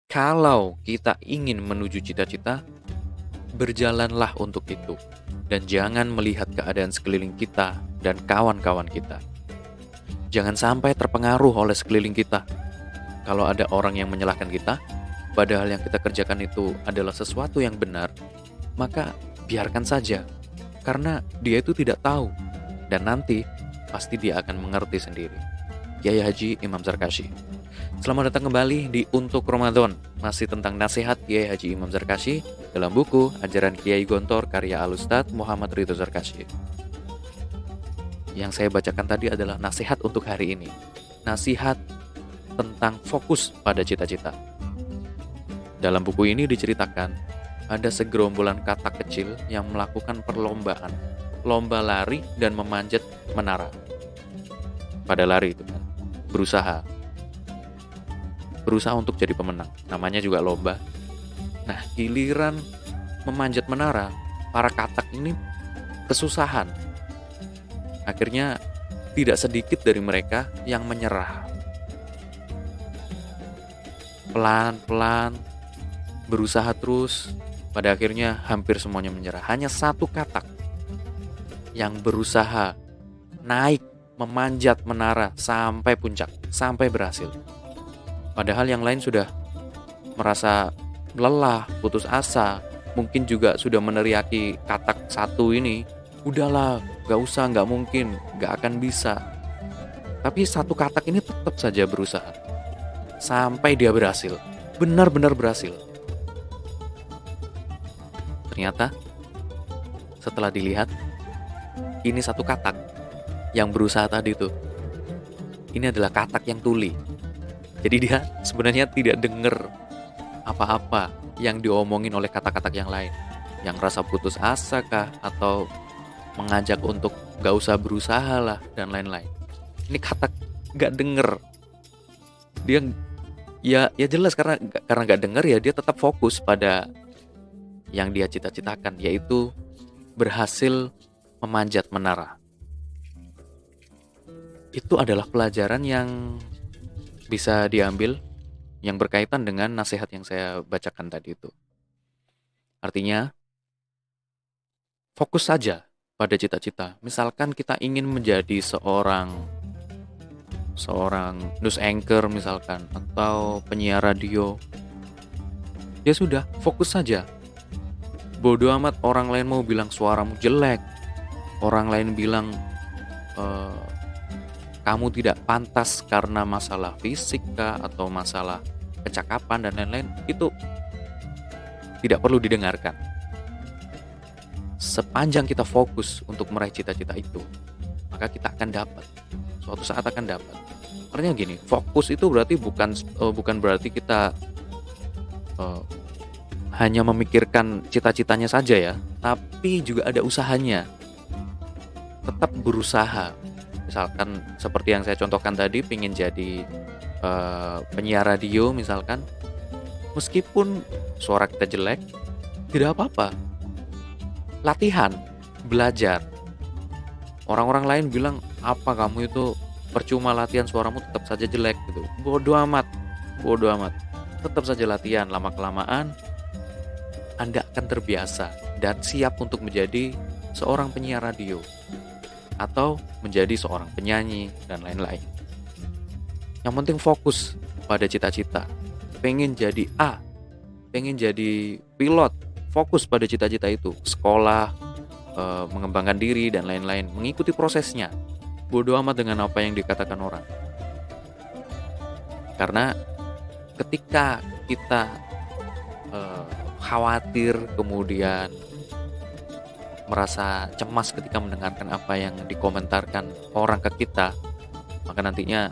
Kalau kita ingin menuju cita-cita, berjalanlah untuk itu. Dan jangan melihat keadaan sekeliling kita dan kawan-kawan kita. Jangan sampai terpengaruh oleh sekeliling kita. Kalau ada orang yang menyalahkan kita, padahal yang kita kerjakan itu adalah sesuatu yang benar, maka biarkan saja. Karena dia itu tidak tahu. Dan nanti pasti dia akan mengerti sendiri. Kiai Haji Imam Zarkashi. Selamat datang kembali di Untuk Ramadan. Masih tentang nasihat Kiai Haji Imam Zarkashi dalam buku Ajaran Kiai Gontor karya Al-Ustadz Muhammad Ridho Zarkashi. Yang saya bacakan tadi adalah nasihat untuk hari ini. Nasihat tentang fokus pada cita-cita. Dalam buku ini diceritakan ada segerombolan katak kecil yang melakukan perlombaan, lomba lari dan memanjat menara. Pada lari itu kan, berusaha untuk jadi pemenang. Namanya juga lomba. Nah, giliran memanjat menara, para katak ini kesusahan. Akhirnya tidak sedikit dari mereka yang menyerah. Pelan-pelan berusaha terus, pada akhirnya hampir semuanya menyerah. Hanya satu katak yang berusaha naik memanjat menara sampai puncak, sampai berhasil. Padahal yang lain sudah merasa lelah, putus asa, mungkin juga sudah meneriaki katak satu ini, udahlah, gak usah, gak mungkin, gak akan bisa. Tapi satu katak ini tetap saja berusaha sampai dia berhasil, benar-benar berhasil. Ternyata setelah dilihat, ini satu katak yang berusaha tadi tuh, ini adalah katak yang tuli. Jadi dia sebenarnya tidak dengar apa-apa yang diomongin oleh kata-kata yang lain, yang rasa putus asa kah, atau mengajak untuk gak usah berusaha lah, dan lain-lain. Ini katak gak denger. Dia ya jelas karena gak denger ya, dia tetap fokus pada yang dia cita-citakan, yaitu berhasil memanjat menara. Itu adalah pelajaran yang bisa diambil yang berkaitan dengan nasihat yang saya bacakan tadi itu. Artinya, fokus saja pada cita-cita. Misalkan kita ingin menjadi seorang news anchor misalkan, atau penyiar radio. Ya sudah, fokus saja. Bodoh amat orang lain mau bilang suaramu jelek, orang lain bilang kamu tidak pantas karena masalah fisik kah, atau masalah kecakapan dan lain-lain. Itu tidak perlu didengarkan. Sepanjang kita fokus untuk meraih cita-cita itu, maka kita akan dapat. Suatu saat akan dapat. Artinya gini, fokus itu berarti bukan berarti kita hanya memikirkan cita-citanya saja ya, tapi juga ada usahanya. Tetap berusaha. Misalkan seperti yang saya contohkan tadi, pengen jadi penyiar radio misalkan, meskipun suara kita jelek, tidak apa-apa. Latihan, belajar. Orang-orang lain bilang, apa kamu itu percuma latihan, suaramu tetap saja jelek gitu. Bodoh amat. Tetap saja latihan, lama-kelamaan Anda akan terbiasa dan siap untuk menjadi seorang penyiar radio atau menjadi seorang penyanyi dan lain-lain. Yang penting fokus pada cita-cita. Pengen jadi A, pengen jadi pilot, fokus pada cita-cita itu. Sekolah, mengembangkan diri dan lain-lain, mengikuti prosesnya. Bodoh amat dengan apa yang dikatakan orang. Karena ketika kita khawatir, kemudian merasa cemas ketika mendengarkan apa yang dikomentarkan orang ke kita, maka nantinya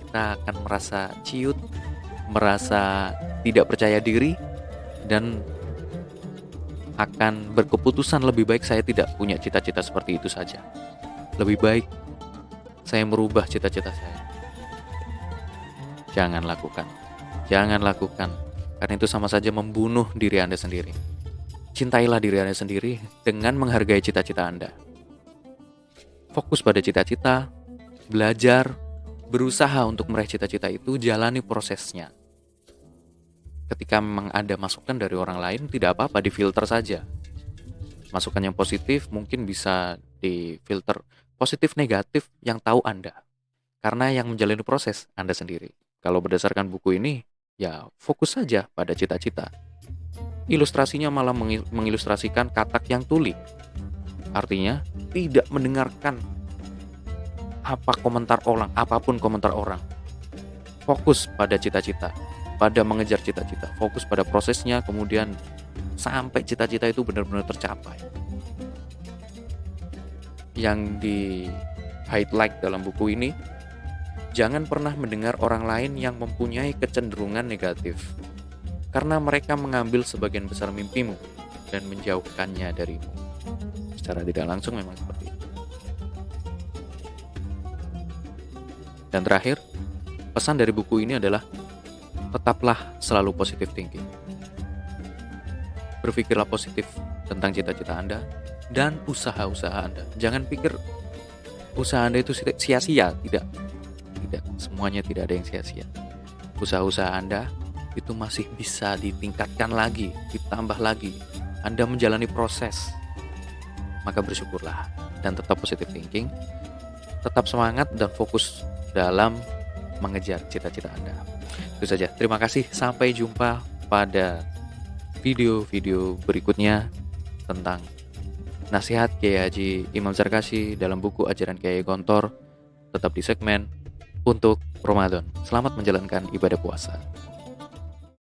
kita akan merasa ciut, merasa tidak percaya diri, dan akan berkeputusan lebih baik saya tidak punya cita-cita seperti itu saja. Lebih baik saya merubah cita-cita saya. Jangan lakukan. Karena itu sama saja membunuh diri Anda sendiri. Cintailah diri Anda sendiri dengan menghargai cita-cita Anda. Fokus pada cita-cita, belajar, berusaha untuk meraih cita-cita itu, jalani prosesnya. ketika memang ada masukan dari orang lain, tidak apa-apa, difilter saja. Masukan yang positif mungkin bisa difilter positif negatif yang tahu Anda. Karena yang menjalani proses Anda sendiri. Kalau berdasarkan buku ini, ya fokus saja pada cita-cita. Ilustrasinya malah mengilustrasikan katak yang tuli. Artinya, tidak mendengarkan apa komentar orang, apapun komentar orang. Fokus pada cita-cita, pada mengejar cita-cita. Fokus pada prosesnya, kemudian sampai cita-cita itu benar-benar tercapai. Yang di highlight dalam buku ini, jangan pernah mendengar orang lain yang mempunyai kecenderungan negatif, karena mereka mengambil sebagian besar mimpimu dan menjauhkannya darimu. Secara tidak langsung memang seperti itu. Dan terakhir, pesan dari buku ini adalah tetaplah selalu positive thinking. Berpikirlah positif tentang cita-cita Anda dan usaha-usaha Anda. Jangan pikir usaha Anda itu sia-sia, tidak. Tidak, semuanya tidak ada yang sia-sia. Usaha-usaha Anda itu masih bisa ditingkatkan lagi, ditambah lagi. Anda menjalani proses, maka bersyukurlah dan tetap positive thinking, tetap semangat dan fokus dalam mengejar cita-cita Anda. Itu saja. Terima kasih. Sampai jumpa pada video-video berikutnya tentang nasihat Kiai Haji Imam Zarkashi dalam buku Ajaran Kiai Gontor, tetap di segmen untuk Ramadan. Selamat menjalankan ibadah puasa.